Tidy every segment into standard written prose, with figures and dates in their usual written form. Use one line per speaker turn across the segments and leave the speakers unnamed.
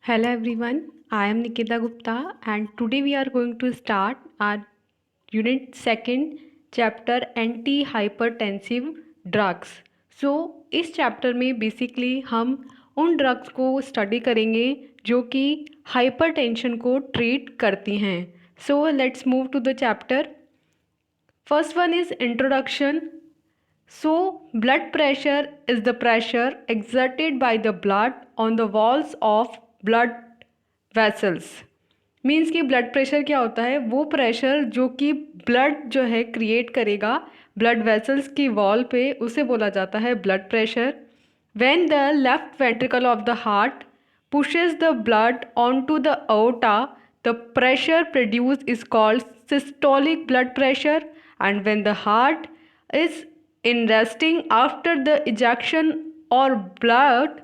Hello everyone, I am Nikita Gupta and today we are going to start our unit 2nd chapter anti-hypertensive drugs. इस chapter में basically हम उन drugs को study करेंगे जो कि हाइपरटेंशन को ट्रीट करती हैं. Let's move to the chapter. First one is introduction. Blood pressure is the pressure exerted by the blood on the walls of blood vessels. Means कि ब्लड प्रेशर क्या होता है? वो प्रेशर जो कि ब्लड जो है क्रिएट करेगा ब्लड वेसल्स की वॉल पे, उसे बोला जाता है blood pressure. When the left ventricle of the heart pushes the blood onto the aorta, the pressure produced is called systolic blood pressure, and when the heart is in resting after the ejection or blood,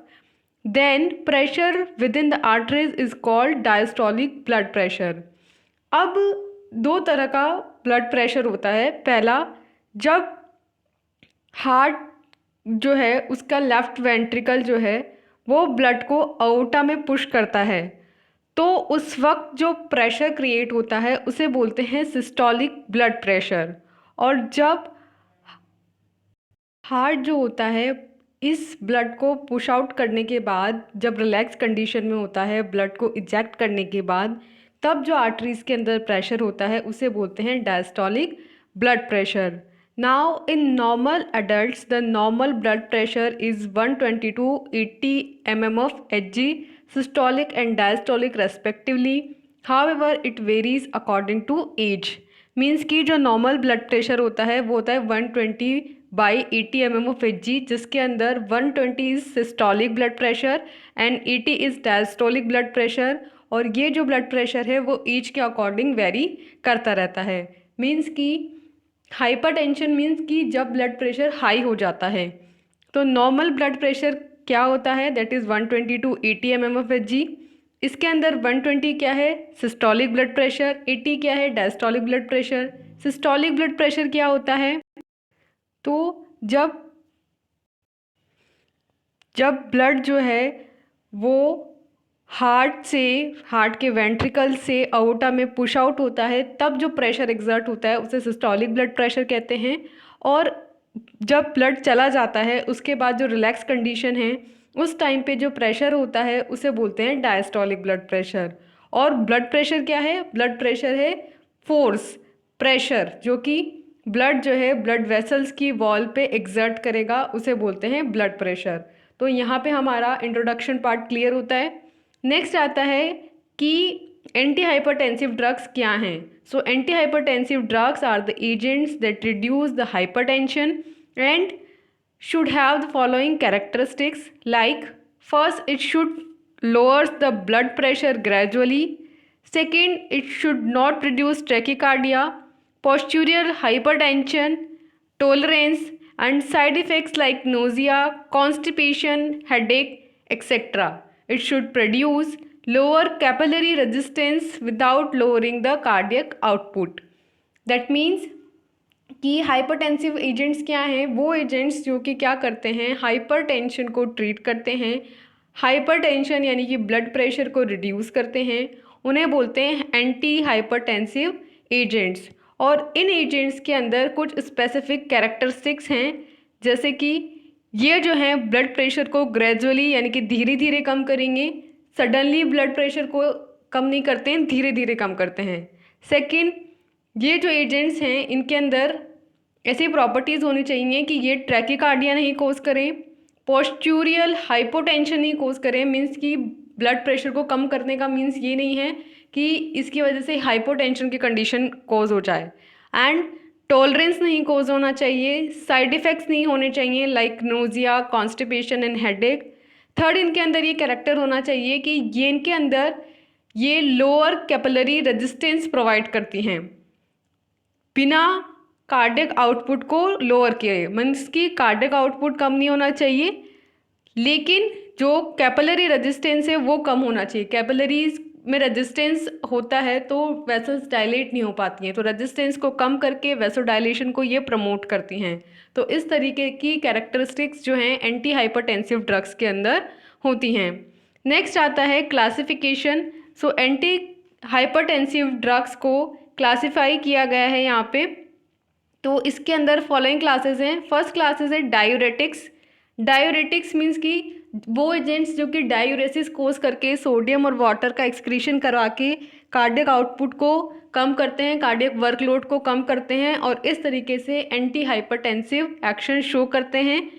then pressure within the arteries is called diastolic blood pressure. अब दो तरह का blood pressure होता है. पहला, जब heart जो है उसका लेफ्ट वेंट्रिकल जो है वो ब्लड को अओर्टा में पुश करता है, तो उस वक्त जो प्रेशर क्रिएट होता है उसे बोलते हैं सिस्टोलिक ब्लड प्रेशर. और जब हार्ट जो होता है इस ब्लड को पुश आउट करने के बाद, जब रिलैक्स कंडीशन में होता है ब्लड को इजेक्ट करने के बाद, तब जो आर्टरीज के अंदर प्रेशर होता है उसे बोलते हैं diastolic blood pressure. Now in normal adults the normal blood pressure is 120 to 80 mm of Hg, systolic and diastolic respectively. However, it varies according to age. Means कि जो नॉर्मल ब्लड प्रेशर होता है वो होता है 120/80 mm of Hg, जिसके अंदर 120 is systolic blood pressure and 80 is diastolic blood pressure. और ये जो ब्लड प्रेशर है वो एज के अकॉर्डिंग वेरी करता रहता है. मीन्स कि हाइपरटेंशन मीन्स कि जब ब्लड प्रेशर हाई हो जाता है, तो नॉर्मल ब्लड प्रेशर क्या होता है? That is 120 to 80 mm of Hg. इसके अंदर 120 क्या है? Systolic blood pressure. 80 क्या है? Diastolic blood pressure. Systolic blood pressure क्या होता है? तो जब ब्लड जो है वो हार्ट के वेंट्रिकल से अओर्टा में पुश आउट होता है, तब जो प्रेशर एग्जर्ट होता है उसे सिस्टोलिक ब्लड प्रेशर कहते हैं. और जब ब्लड चला जाता है उसके बाद जो रिलैक्स कंडीशन है उस टाइम पे जो प्रेशर होता है उसे बोलते हैं डायस्टोलिक ब्लड प्रेशर. और ब्लड प्रेशर क्या है? ब्लड प्रेशर है फोर्स प्रेशर जो कि ब्लड जो है ब्लड वेसल्स की वॉल पे एग्जर्ट करेगा, उसे बोलते हैं ब्लड प्रेशर. तो यहाँ पे हमारा इंट्रोडक्शन पार्ट क्लियर होता है. नेक्स्ट आता है कि एंटी हाइपरटेंसिव ड्रग्स क्या हैं. Anti hypertensive drugs are the agents that reduce the hypertension and should have the following characteristics, like first, it should lowers the blood pressure gradually. Second, it should not produce tachycardia, postural hypertension, tolerance, and side effects like nausea, constipation, headache, etc. It should produce lower capillary resistance without lowering the cardiac output. That means कि hypertensive agents क्या हैं? वो agents जो कि क्या करते हैं? Hypertension को ट्रीट करते हैं. हाइपरटेंशन यानी कि ब्लड प्रेशर को रिड्यूस करते हैं, उन्हें बोलते हैं एंटी हाइपरटेंसिव एजेंट्स. और इन एजेंट्स के अंदर कुछ स्पेसिफिक कैरेक्टरिस्टिक्स हैं, जैसे कि ये जो हैं ब्लड प्रेशर को ग्रेजुअली यानी कि धीरे धीरे कम करेंगे. सडनली ब्लड प्रेशर को कम नहीं करते हैं, धीरे धीरे कम करते हैं. सेकेंड, ये जो एजेंट्स हैं इनके अंदर ऐसी प्रॉपर्टीज़ होनी चाहिए कि ये ट्रैकीकार्डिया नहीं कोज करें, पोस्चूरियल हाइपोटेंशन नहीं कोज करें. मीन्स कि ब्लड प्रेशर को कम करने का मीन्स ये नहीं है कि इसकी वजह से हाइपोटेंशन की कंडीशन कोज हो जाए. एंड टॉलरेंस नहीं कोज होना चाहिए. साइड इफ़ेक्ट्स नहीं होने चाहिए like nausea, constipation and headache. Third, इनके अंदर ये कैरेक्टर होना चाहिए कि ये इनके अंदर ये लोअर कैपिलरी रेजिस्टेंस प्रोवाइड करती हैं बिना कार्डियक आउटपुट को लोअर किए. मीन्स कि कार्डियक आउटपुट कम नहीं होना चाहिए, लेकिन जो कैपिलरी रेजिस्टेंस है वो कम होना चाहिए. कैपिलरीज में रेजिस्टेंस होता है तो वेसल्स डायलेट नहीं हो पाती हैं, तो रेजिस्टेंस को कम करके वेसो डायलेशन को ये प्रमोट करती हैं. तो इस तरीके की कैरेक्टरिस्टिक्स जो हैं एंटी हाइपरटेंसिव ड्रग्स के अंदर होती हैं. नेक्स्ट आता है classification. So anti hypertensive drugs को क्लासिफाई किया गया है यहाँ पे। तो इसके अंदर फॉलोइंग क्लासेस हैं। फर्स्ट क्लासेस है डायूरेटिक्स। डायूरेटिक्स मीन्स कि वो एजेंट्स जो कि डायूरेसिस कोज करके सोडियम और वाटर का एक्सक्रीशन करवा के कार्डियक आउटपुट को कम करते हैं, कार्डियक वर्कलोड को कम करते हैं और इस तरीके से एंटी हाइपरटेंसिव एक्शन शो करते हैं।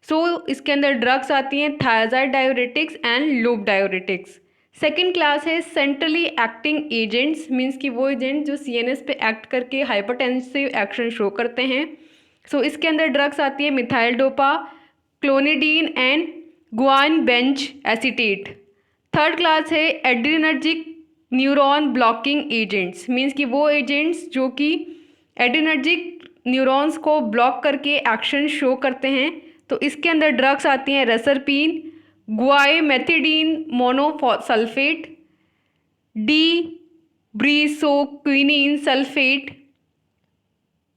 सो इसके अंदर ड्रग्स आती हैं thyroid diuretics and loop diuretics. Second class है सेंट्रली एक्टिंग एजेंट्स, मीन्स कि वो एजेंट जो सीएनएस पे एक्ट करके हाइपरटेंसिव एक्शन शो करते हैं। सो इसके अंदर ड्रग्स आती है methyl dopa, clonidine and guanabenz acetate. Third class है adrenergic neuron blocking agents, means कि वो एजेंट्स जो कि एड्रीनर्जिक न्यूरॉन्स को ब्लॉक करके एक्शन शो करते हैं। तो इसके अंदर ड्रग्स आती हैं reserpine, guanethidine monosulfate, debrisoquine sulfate,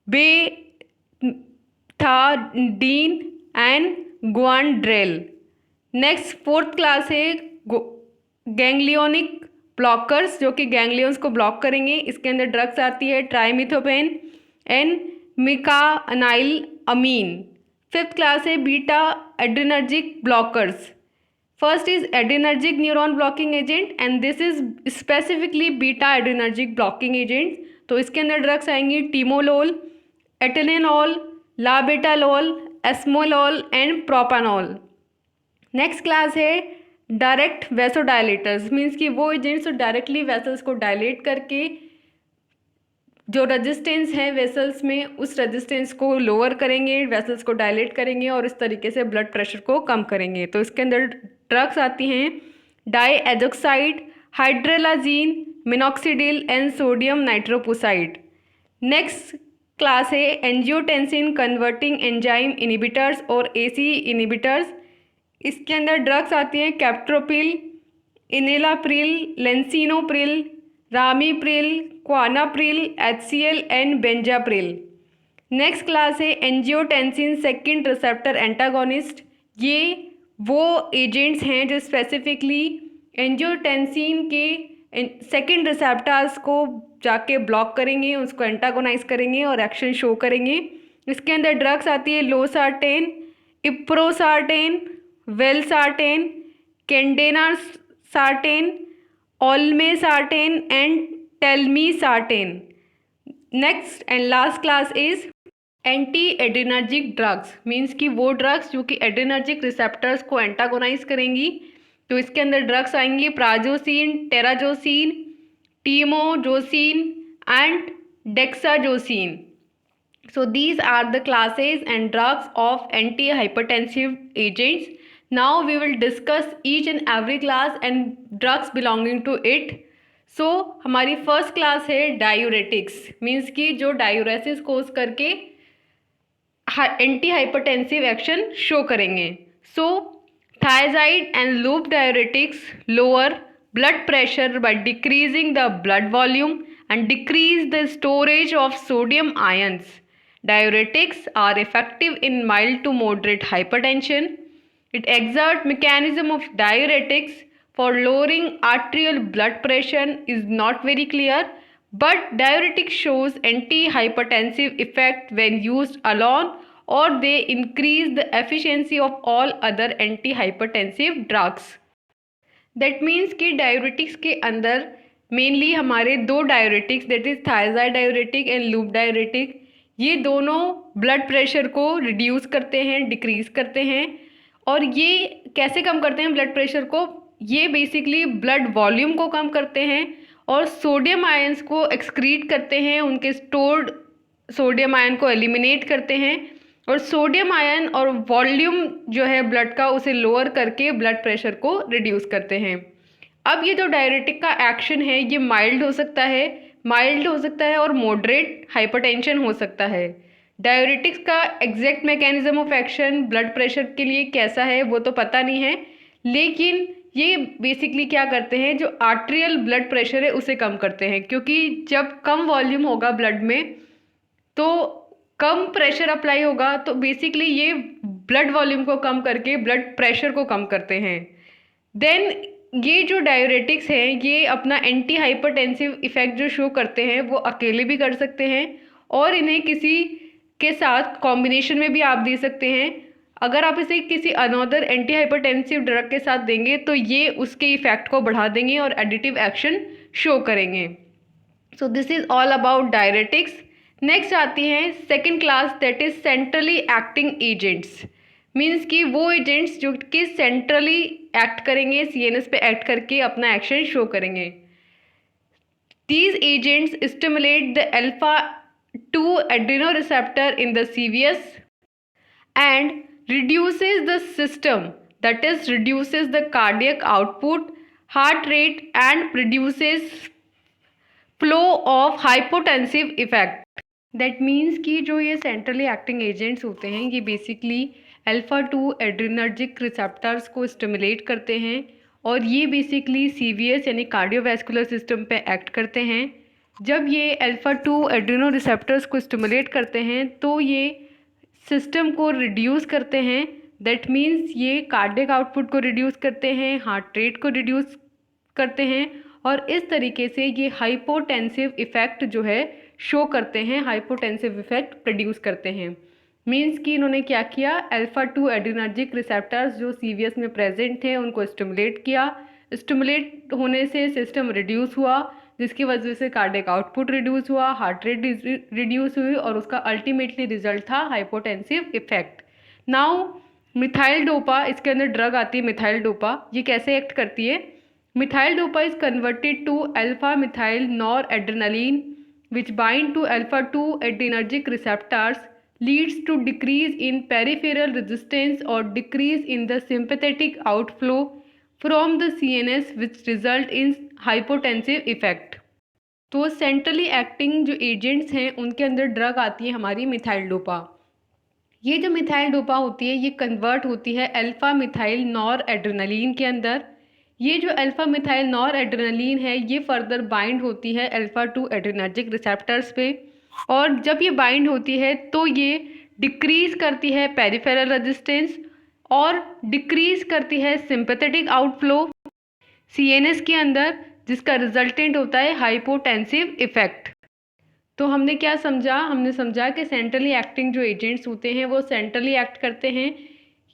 bethanidine and guanadrel. Next fourth class है गैंग्लियोनिक ब्लॉकर्स, जो कि गैंग्लियंस को ब्लॉक करेंगे। इसके अंदर ड्रग्स आती है ट्राइमिथोपेन एंड मिकानाइल अमीन। फिफ्थ क्लास है beta adrenergic blockers. First is adrenergic neuron blocking agent and this is specifically beta adrenergic blocking agent. तो इसके अंदर ड्रग्स आएंगी timolol, एटेनेनॉल, लाबेटालोल, esmolol and प्रोपानॉल। Next class है डायरेक्ट वेसोडायलेटर्स, मीन्स कि वो एजेंट्स जो डायरेक्टली वेसल्स को डायलेट करके जो रेजिस्टेंस है वेसल्स में उस रेजिस्टेंस को लोअर करेंगे, वेसल्स को डायलेट करेंगे और इस तरीके से ब्लड प्रेशर को कम करेंगे। तो इसके अंदर ड्रग्स आती हैं diazoxide, hydralazine, minoxidil and sodium nitroprusside. Next class है एंजियोटेंसिन कन्वर्टिंग एंजाइम इनिबिटर्स और एसी इनिबिटर्स। इसके अंदर ड्रग्स आती हैं captopril, enalapril, lisinopril, ramipril, quinapril, HCL and benazepril. Next class है एंजियोटेंसिन सेकंड रिसेप्टर एंटागोनिस्ट। ये वो एजेंट्स हैं जो स्पेसिफिकली एंजियोटेंसिन के सेकंड रिसेप्टर्स को जाके ब्लॉक करेंगे, उसको एंटागोनाइज करेंगे और एक्शन शो करेंगे। इसके अंदर ड्रग्स आती है लोसार्टेन, इप्रोसार्टेन, वेलसार्टेन, कैंडेनासार्टेन, olmesartan and telmisartan. Next and last class is anti adrenergic drugs, means कि वो ड्रग्स जो कि एड्रीनर्जिक रिसेप्टर्स को एंटागोनाइज करेंगी। तो इसके अंदर ड्रग्स आएंगी prazosin, terazosin, trimazosin and doxazosin. So these are the classes and drugs of antihypertensive agents. Now we will discuss each and every class and drugs belonging to it. So हमारी first class है diuretics, means कि जो diuresis कोज करके anti hypertensive action show करेंगे। So thiazide and loop diuretics lower blood pressure by decreasing the blood volume and decrease the storage of sodium ions. Diuretics are effective in mild to moderate hypertension. It exert mechanism of diuretics for lowering arterial blood pressure is not very clear, but diuretic shows anti-hypertensive effect when used alone or they increase the efficiency of all other anti-hypertensive drugs. That means कि diuretics के अंदर mainly हमारे दो diuretics that is thyroid diuretic and loop diuretic, ये दोनों blood pressure को reduce करते हैं, डिक्रीज़ करते हैं। और ये कैसे कम करते हैं ब्लड प्रेशर को? ये बेसिकली ब्लड वॉल्यूम को कम करते हैं और सोडियम आयंस को एक्सक्रीट करते हैं, उनके स्टोर्ड सोडियम आयन को एलिमिनेट करते हैं और सोडियम आयन और वॉल्यूम जो है ब्लड का उसे लोअर करके ब्लड प्रेशर को रिड्यूस करते हैं। अब ये जो डायरेटिक का एक्शन है ये माइल्ड हो सकता है और मॉडरेट हाइपरटेंशन हो सकता है। डायरेटिक्स का exact mechanism of action blood pressure के लिए कैसा है वो तो पता नहीं है, लेकिन ये बेसिकली क्या करते हैं, जो आर्टेरियल ब्लड प्रेशर है उसे कम करते हैं, क्योंकि जब कम वॉल्यूम होगा ब्लड में तो कम प्रेशर अप्लाई होगा, तो बेसिकली ये ब्लड वॉल्यूम को कम करके ब्लड प्रेशर को कम करते हैं। देन ये जो डायूरेटिक्स हैं ये अपना एंटी हाइपरटेंसिव इफेक्ट जो शो करते हैं वो अकेले भी कर सकते हैं और इन्हें किसी के साथ कॉम्बिनेशन में भी आप दे सकते हैं। अगर आप इसे किसी अनदर एंटी हाइपरटेंसिव ड्रग के साथ देंगे तो ये उसके इफेक्ट को बढ़ा देंगे और एडिटिव एक्शन शो करेंगे। सो this is all about diuretics. Next आती हैं second class, that is centrally acting agents. Means कि वो एजेंट्स जो कि सेंट्रली एक्ट करेंगे, सीएनएस पे एक्ट करके अपना एक्शन शो करेंगे। These agents stimulate the alpha 2 adrenoreceptor in the CVS and reduces the system, that is reduces the cardiac output, heart rate and produces flow of hypotensive effect. That means कि जो ये centrally acting agents होते हैं ये basically alpha 2 adrenergic receptors को stimulate करते हैं और ये बेसिकली सीवीएस यानी कार्डियोवैस्कुलर सिस्टम पे एक्ट करते हैं। जब ये अल्फा 2 एड्रिनो रिसेप्टर्स को स्टिमुलेट करते हैं तो ये सिस्टम को रिड्यूस करते हैं। दैट मीन्स ये कार्डियक आउटपुट को रिड्यूस करते हैं, हार्ट रेट को रिड्यूस करते हैं और इस तरीके से ये हाइपोटेंसिव इफेक्ट जो है शो करते हैं, हाइपोटेंसिव इफेक्ट प्रोड्यूस करते हैं। मीन्स कि इन्होंने क्या किया, अल्फा 2 एड्रिनर्जिक रिसेप्टर्स जो सीवीएस में प्रेजेंट थे उनको स्टिमुलेट किया। स्टिमुलेट होने से सिस्टम रिड्यूस हुआ जिसकी वजह से कार्डियक आउटपुट रिड्यूस हुआ, हार्ट रेट रिड्यूस हुई और उसका अल्टीमेटली रिजल्ट था hypotensive effect. Now methyl dopa, इसके अंदर ड्रग आती है मिथाइल डोपा। ये कैसे एक्ट करती है? Methyl dopa is converted to alpha methyl noradrenaline which bind to alpha 2 adrenergic receptors, leads to decrease in peripheral resistance or decrease in the sympathetic outflow from the CNS which result in hypotensive effect. तो centrally acting जो agents हैं उनके अंदर drug आती है हमारी methyl dopa. ये जो मिथाइल डोपा होती है ये कन्वर्ट होती है अल्फा मिथाइल नॉर एड्रेनालिन के अंदर। ये जो अल्फा मिथाइल नॉर एड्रेनालिन है ये फर्दर बाइंड होती है अल्फा 2 एड्रेनर्जिक रिसेप्टर्स पे और जब ये बाइंड होती है तो ये डिक्रीज़ करती है पेरिफेरल रेजिस्टेंस और डिक्रीज़ करती है सिंपैथेटिक आउटफ्लो सीएनएस के अंदर, जिसका रिजल्टेंट होता है हाइपोटेंसिव इफेक्ट। तो हमने क्या समझा? हमने समझा कि सेंट्रली एक्टिंग जो एजेंट्स होते हैं वो सेंट्रली एक्ट करते हैं।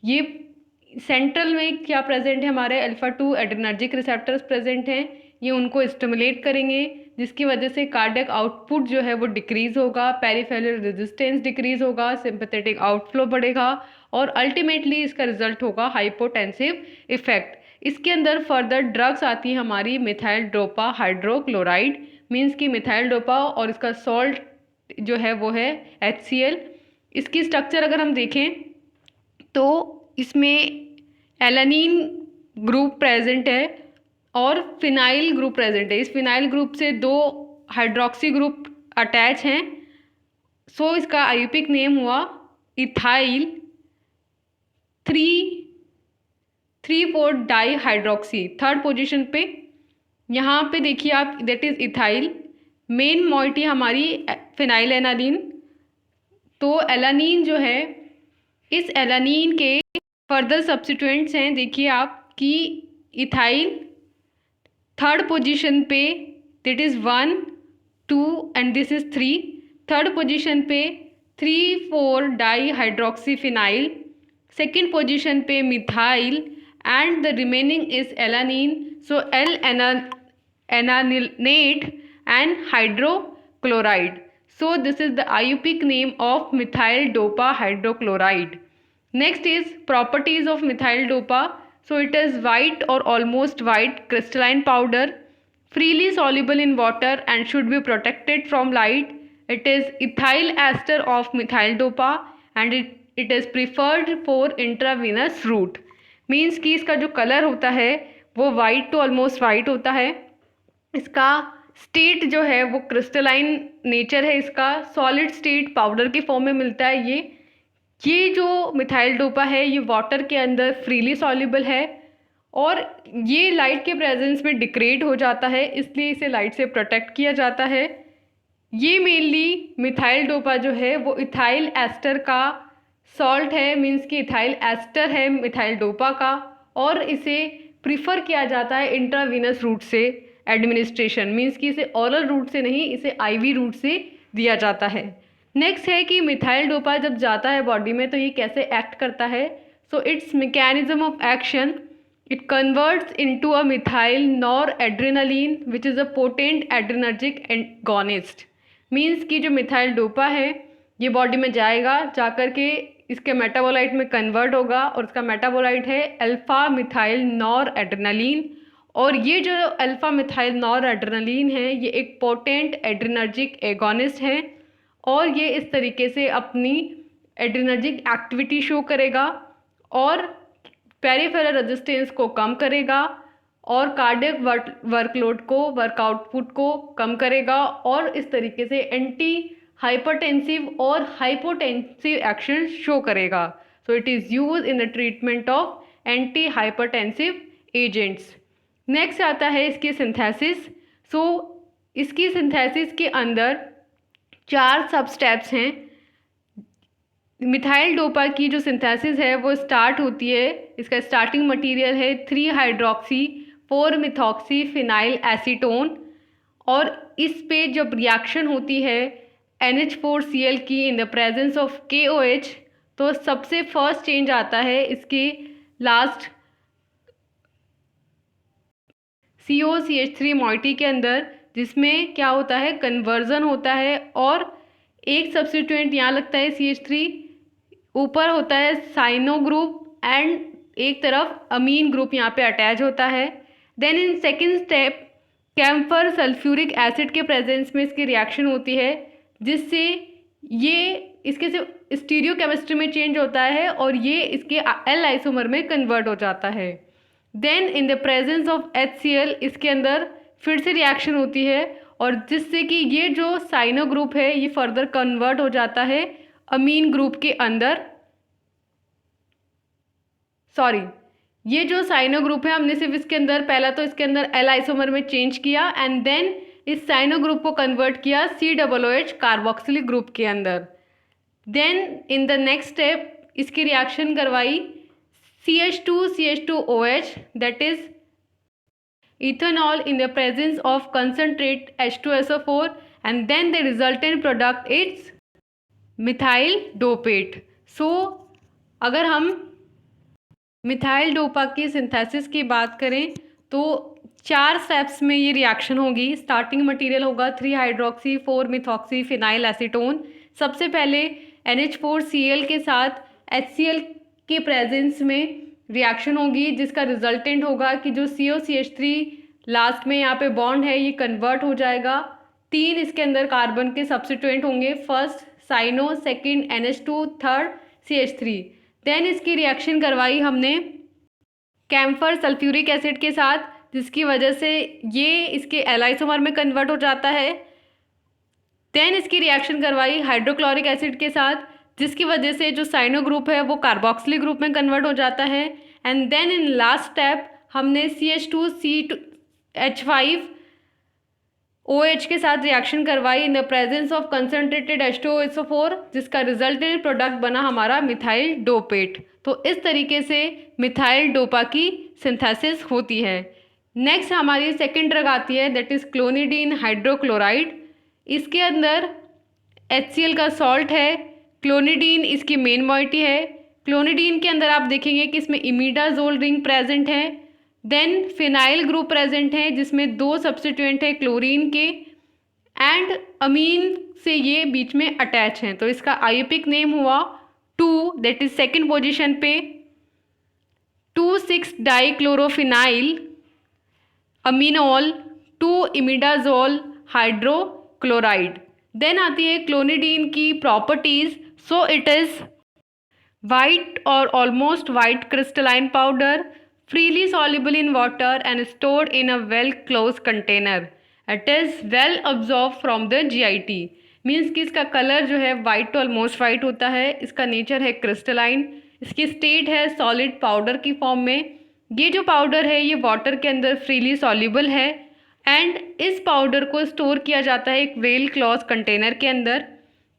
ये सेंट्रल में क्या प्रेजेंट है, हमारे अल्फा 2 एड्रेनर्जिक रिसेप्टर्स प्रेजेंट हैं, ये उनको स्टिमुलेट करेंगे जिसकी वजह से कार्डियक आउटपुट जो है वो डिक्रीज़ होगा, पेरिफेरल रेजिस्टेंस डिक्रीज़ होगा, सिंपैथेटिक आउटफ्लो बढ़ेगा और अल्टीमेटली इसका रिजल्ट होगा हाइपोटेंसिव इफेक्ट। इसके अंदर फर्दर ड्रग्स आती हैं हमारी मिथाइल डोपा हाइड्रोक्लोराइड, मीन्स की मिथाइल डोपा और इसका सॉल्ट जो है वो है HCl। इसकी स्ट्रक्चर अगर हम देखें तो इसमें एलानिन ग्रुप प्रेजेंट है और फिनाइल ग्रुप प्रेजेंट है। इस फिनाइल ग्रुप से 2 हाइड्रोक्सी ग्रुप अटैच हैं। सो इसका आयुपिक नेम हुआ ethyl 3,4 di hydroxy. Third position पे यहाँ पे देखिए आप, that is ethyl. Main moiety हमारी फिनाइल एनालिन। तो एलानिन जो है, इस एलानिन के फर्दर सब्स्टिट्यूएंट्स हैं, देखिए आप कि इथाइल थर्ड पोजीशन पे, that is 1, 2 and this is 3। Third position पे 3,4 di hydroxy phenyl, second position पे methyl and the remaining is alanine. So L एनानिलेट and hydrochloride. So this is the IUPAC name of methyl dopa hydrochloride. Next is properties of methyl dopa. So it is white or almost white crystalline powder, freely soluble in water and should be protected from light. It is ethyl ester of methyl dopa and it is preferred for intravenous route. Means कि इसका जो colour होता है वो white to almost white होता है। इसका state जो है वो क्रिस्टलाइन नेचर है, इसका सॉलिड स्टेट पाउडर के फॉर्म में मिलता है। ये जो मिथाइल डोपा है ये वाटर के अंदर फ्रीली सॉल्युबल है और ये लाइट के प्रेजेंस में डिग्रेड हो जाता है, इसलिए इसे लाइट से प्रोटेक्ट किया जाता है। ये मेनली मिथाइल डोपा जो है वो इथाइल एस्टर का सॉल्ट है, मीन्स कि इथाइल एस्टर है मिथाइल डोपा का, और इसे प्रिफर किया जाता है इंट्रावीनस रूट से एडमिनिस्ट्रेशन, मीन्स कि इसे ओरल रूट से नहीं, इसे आईवी रूट से दिया जाता है। नेक्स्ट है कि मिथाइल डोपा जब जाता है बॉडी में तो ये कैसे एक्ट करता है। So it's mechanism of action, it converts into a methyl noradrenaline which is a potent adrenergic agonist। Means कि जो मिथाइल डोपा है ये बॉडी में जाएगा, जाकर के इसके मेटाबोलाइट में कन्वर्ट होगा और उसका मेटाबोलाइट है अल्फा मिथाइल नॉरएड्रेनालिन। और ये जो अल्फा मिथाइल नॉरएड्रेनालिन है ये एक पोटेंट एड्रेनर्जिक एगोनिस्ट है और ये इस तरीके से अपनी एड्रेनर्जिक एक्टिविटी शो करेगा और पेरिफेरल रेजिस्टेंस को कम करेगा और कार्डियक वर्कलोड को, वर्क आउटपुट को कम करेगा और इस तरीके से एंटी हाइपरटेंसिव और हाइपोटेंसिव एक्शन शो करेगा। सो it is use in the treatment of anti hypertensive agents. Next आता है इसकी सिंथेसिस। सो इसकी सिंथेसिस के अंदर 4 सब स्टेप्स हैं। मिथाइल डोपा की जो सिंथेसिस है वो स्टार्ट होती है, इसका स्टार्टिंग मटेरियल है 3 हाइड्रोक्सी 4 मिथॉक्सी फिनाइल एसीटोन और इस पे जब रिएक्शन होती है NH4Cl की इन द प्रेजेंस ऑफ KOH तो सबसे फर्स्ट चेंज आता है इसके लास्ट COCH3 मॉइटी के अंदर, जिसमें क्या होता है कन्वर्जन होता है और एक सब्स्टिट्यूएंट यहाँ लगता है CH3, ऊपर होता है साइनो ग्रुप एंड एक तरफ अमीन ग्रुप यहाँ पे अटैच होता है। Then in second step camphor sulphuric acid के प्रेजेंस में इसकी रिएक्शन होती है जिससे ये इसके से स्टीरियो केमिस्ट्री में चेंज होता है और ये इसके एल आइसोमर में कन्वर्ट हो जाता है। Then in the presence of HCl इसके अंदर फिर से रिएक्शन होती है और जिससे कि ये जो साइनो ग्रुप है ये फर्दर कन्वर्ट हो जाता है अमीन ग्रुप के अंदर। ये जो साइनो ग्रुप है हमने सिर्फ इसके अंदर पहला तो इसके अंदर एल आइसोमर में चेंज किया एंड देन इस साइनो ग्रुप को कन्वर्ट किया COOH कार्बोक्सिलिक ग्रुप के अंदर। Then in the next step इसकी रिएक्शन करवाई CH2CH2OH that is ethanol in the presence of concentrate H2SO4 and then the resultant product is methyl dopate. So अगर हम methyl dopa की synthesis की बात करें तो 4 स्टेप्स में ये रिएक्शन होगी। स्टार्टिंग मटेरियल होगा 3 हाइड्रोक्सी 4 मिथॉक्सी फिनाइल एसीटोन। सबसे पहले NH4Cl के साथ HCl के प्रेजेंस में रिएक्शन होगी जिसका रिजल्टेंट होगा कि जो COCH3 लास्ट में यहाँ पे बॉन्ड है ये कन्वर्ट हो जाएगा। 3 इसके अंदर कार्बन के सब्स्टिट्यूएंट होंगे, first cyano, second NH2, third CH3। Then इसकी रिएक्शन करवाई हमने कैम्फर सल्फ्यूरिक एसिड के साथ जिसकी वजह से ये इसके एल आइसोमर में कन्वर्ट हो जाता है। देन इसकी रिएक्शन करवाई हाइड्रोक्लोरिक एसिड के साथ जिसकी वजह से जो साइनो ग्रुप है वो कार्बोक्सिलिक ग्रुप में कन्वर्ट हो जाता है। And then in last step हमने CH2CH5OH के साथ रिएक्शन करवाई in the presence of concentrated H2SO4 जिसका रिजल्टेंट प्रोडक्ट बना हमारा मिथाइल डोपेट। तो इस तरीके से मिथाइल डोपा की सिंथेसिस होती है। नेक्स्ट हमारी सेकेंड ड्रग आती है दैट इज़ क्लोनिडीन हाइड्रोक्लोराइड। इसके अंदर HCl का सॉल्ट है, क्लोनिडीन इसकी मेन मॉइटी है। क्लोनिडीन के अंदर आप देखेंगे कि इसमें इमिडाजोल रिंग प्रेजेंट है। देन फिनाइल ग्रुप प्रेजेंट है जिसमें 2 सब्स्टिट्यूएंट है क्लोरीन के एंड अमीन से ये बीच में अटैच हैं। तो इसका आईयूपिक नेम हुआ 2 दैट इज सेकेंड पोजीशन पे 2,6-डाइक्लोरोफिनाइल अमीनोल 2 इमिडाजोल हाइड्रोक्लोराइड। देन आती है क्लोनिडीन की properties. So it is white और almost white crystalline powder, freely soluble in water and stored in a well closed container. It is well absorbed from the GIT. Means कि इसका colour जो है white to almost white होता है। इसका nature है crystalline, इसकी स्टेट है सॉलिड पाउडर की फॉर्म में। ये जो पाउडर है ये वाटर के अंदर फ्रीली सॉल्युबल है एंड इस पाउडर को स्टोर किया जाता है एक वेल क्लॉज कंटेनर के अंदर।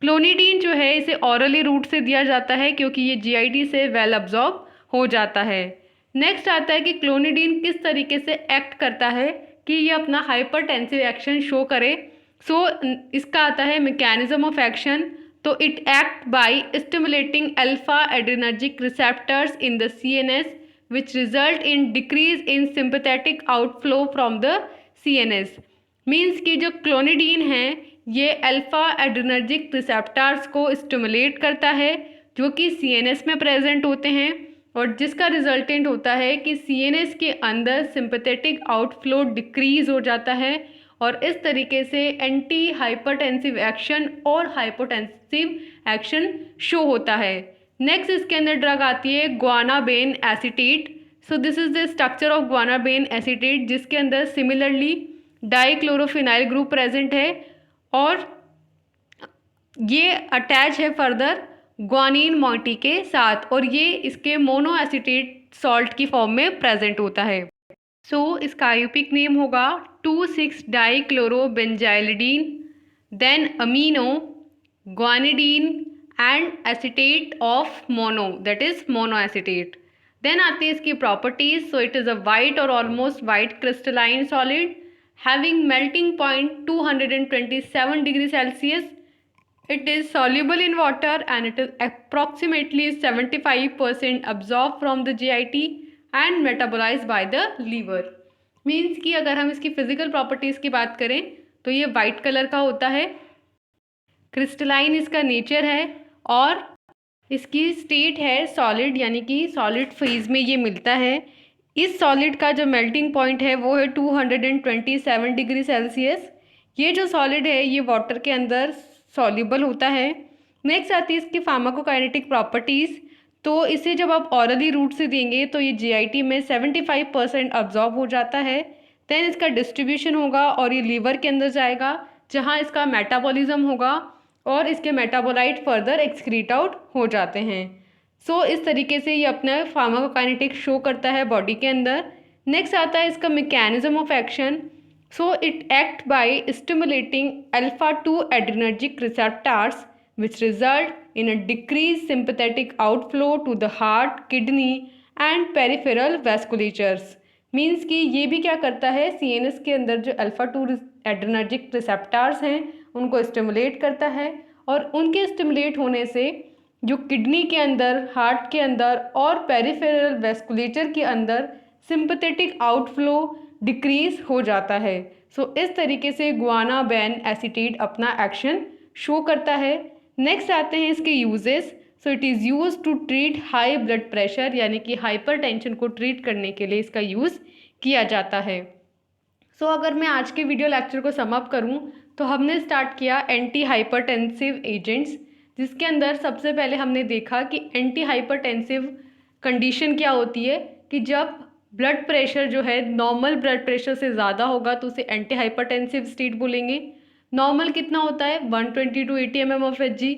क्लोनिडीन जो है इसे ऑरली रूट से दिया जाता है क्योंकि ये GIT से वेल अब्जॉर्ब हो जाता है। नेक्स्ट आता है कि क्लोनिडीन किस तरीके से एक्ट करता है कि ये अपना हाइपरटेंसिव एक्शन शो करे। सो इसका आता है मैकेनिज्म ऑफ एक्शन। तो it act by stimulating alpha adrenergic receptors in the CNS which result in decrease in sympathetic outflow from the CNS। Means कि जो क्लोनिडीन है ये अल्फा एड्रेनर्जिक रिसेप्टर्स को स्टिमुलेट करता है जो कि CNS में प्रेजेंट होते हैं, और जिसका रिजल्टेंट होता है कि CNS के अंदर सिंपैथेटिक आउटफ्लो डिक्रीज हो जाता है, और इस तरीके से एंटी हाइपरटेंसिव एक्शन और हाइपोटेंसिव एक्शन शो होता है। नेक्स्ट इसके अंदर ड्रग आती है guanabenz acetate. So this is the structure of guanabenz acetate, जिसके अंदर सिमिलरली डाइक्लोरोफिनाइल ग्रुप प्रेजेंट है और ये अटैच है फर्दर ग्वानिन मॉइटी के साथ, और ये इसके मोनो एसीटेट सॉल्ट की फॉर्म में प्रेजेंट होता है। सो इसका आयुपिक नेम होगा 2,6-डाइक्लोरोबेंजाइलिडीन, then amino, guanidine and acetate of mono, that is monoacetate. Then आती है इसकी properties. So it is a white और almost white crystalline solid having melting point 227 degree Celsius. It is soluble in water and it is approximately 75% absorbed from the GIT and metabolized by the liver। Means कि अगर हम इसकी physical properties की बात करें तो ये वाइट कलर का होता है, क्रिस्टलाइन इसका नेचर है, और इसकी स्टेट है सॉलिड, यानी कि सॉलिड फेज में ये मिलता है। इस सॉलिड का जो मेल्टिंग पॉइंट है वो है 227 डिग्री सेल्सियस। ये जो सॉलिड है ये वाटर के अंदर सॉल्युबल होता है। नेक्स्ट आती है इसकी फार्माकोकाइनेटिक प्रॉपर्टीज़। तो इसे जब आप ऑरली रूट से देंगे तो ये GIT में 75% अब्जॉर्ब हो जाता है। देन इसका डिस्ट्रीब्यूशन होगा और ये लीवर के अंदर जाएगा जहाँ इसका मेटाबॉलिज्म होगा और इसके मेटाबोलाइट फर्दर एक्सक्रीट आउट हो जाते हैं। सो इस तरीके से ये अपना फार्माकोकाइनेटिक शो करता है बॉडी के अंदर। नेक्स्ट आता है इसका mechanism of action. So it act by stimulating alpha-2 adrenergic receptors which result in a decreased sympathetic outflow to the heart, kidney and peripheral vasculatures। Means कि ये भी क्या करता है, CNS के अंदर जो अल्फा-2 एड्रेनर्जिक रिसेप्टर्स हैं उनको स्टिमुलेट करता है, और उनके स्टिमुलेट होने से जो किडनी के अंदर, हार्ट के अंदर और पेरिफेरल वेस्कुलेचर के अंदर सिंपैथेटिक आउटफ्लो डिक्रीज हो जाता है। सो इस तरीके से ग्वानाबेन एसीटेट अपना एक्शन शो करता है। नेक्स्ट आते हैं इसके uses. So it is use to treat high blood pressure, यानी कि हाइपरटेंशन को ट्रीट करने के लिए इसका यूज़ किया जाता है। सो अगर मैं आज के वीडियो लेक्चर को समअप करूं तो हमने स्टार्ट किया एंटी हाइपरटेंसिव एजेंट्स, जिसके अंदर सबसे पहले हमने देखा कि एंटी हाइपरटेंसिव कंडीशन क्या होती है कि जब ब्लड प्रेशर जो है नॉर्मल ब्लड प्रेशर से ज़्यादा होगा तो उसे एंटी हाइपरटेंसिव स्टेट बोलेंगे। नॉर्मल कितना होता है 120 to 80 mm of Hg।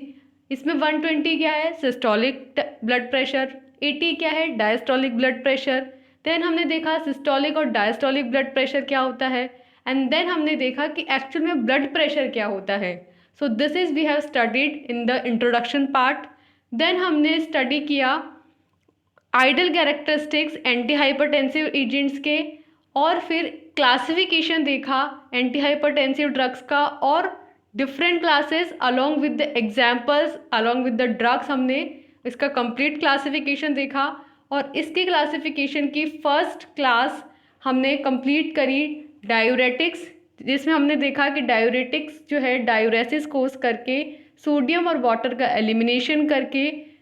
इसमें 120 क्या है सिस्टोलिक ब्लड प्रेशर, 80 क्या है डायस्टोलिक ब्लड प्रेशर। देन हमने देखा सिस्टोलिक और डायस्टोलिक ब्लड प्रेशर क्या होता है, एंड देन हमने देखा कि एक्चुअल में ब्लड प्रेशर क्या होता है। So this is we have studied in the introduction part. Then हमने स्टडी किया ideal characteristics anti hypertensive agents के, और फिर क्लासिफिकेशन देखा एंटी हाइपरटेंसिव ड्रग्स का और different classes along with the examples along with the drugs. हमने इसका कंप्लीट क्लासिफिकेशन देखा, और इसकी क्लासिफिकेशन की फर्स्ट क्लास हमने कंप्लीट करी डायूरेटिक्स, जिसमें हमने देखा कि डायूरेटिक्स जो है डायूरेसिस कोज करके सोडियम और वाटर का एलिमिनेशन करके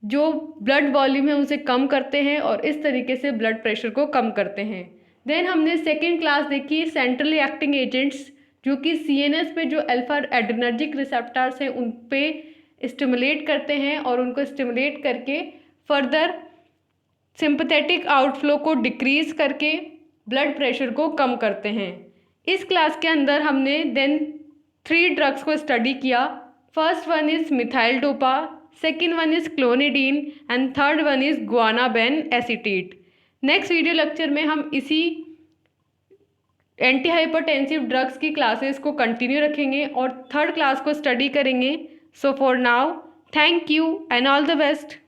जो ब्लड वॉल्यूम है उसे कम करते हैं और इस तरीके से ब्लड प्रेशर को कम करते हैं। देन हमने सेकेंड क्लास देखी सेंट्रली एक्टिंग एजेंट्स, जो कि CNS पे जो अल्फा एड्रेनर्जिक रिसेप्टर्स हैं उन पे स्टिमुलेट करते हैं और उनको स्टिमुलेट करके फर्दर सिंपैथेटिक आउटफ्लो को डिक्रीज करके ब्लड प्रेशर को कम करते हैं। इस क्लास के अंदर हमने देन 3 ड्रग्स को स्टडी किया। First one is methyl dopa, second one is clonidine and third one is guanabenz acetate. Next video lecture में हम इसी एंटी हाइपरटेंसिव ड्रग्स की क्लासेस को कंटिन्यू रखेंगे और थर्ड क्लास को स्टडी करेंगे। So for now thank you and all the best.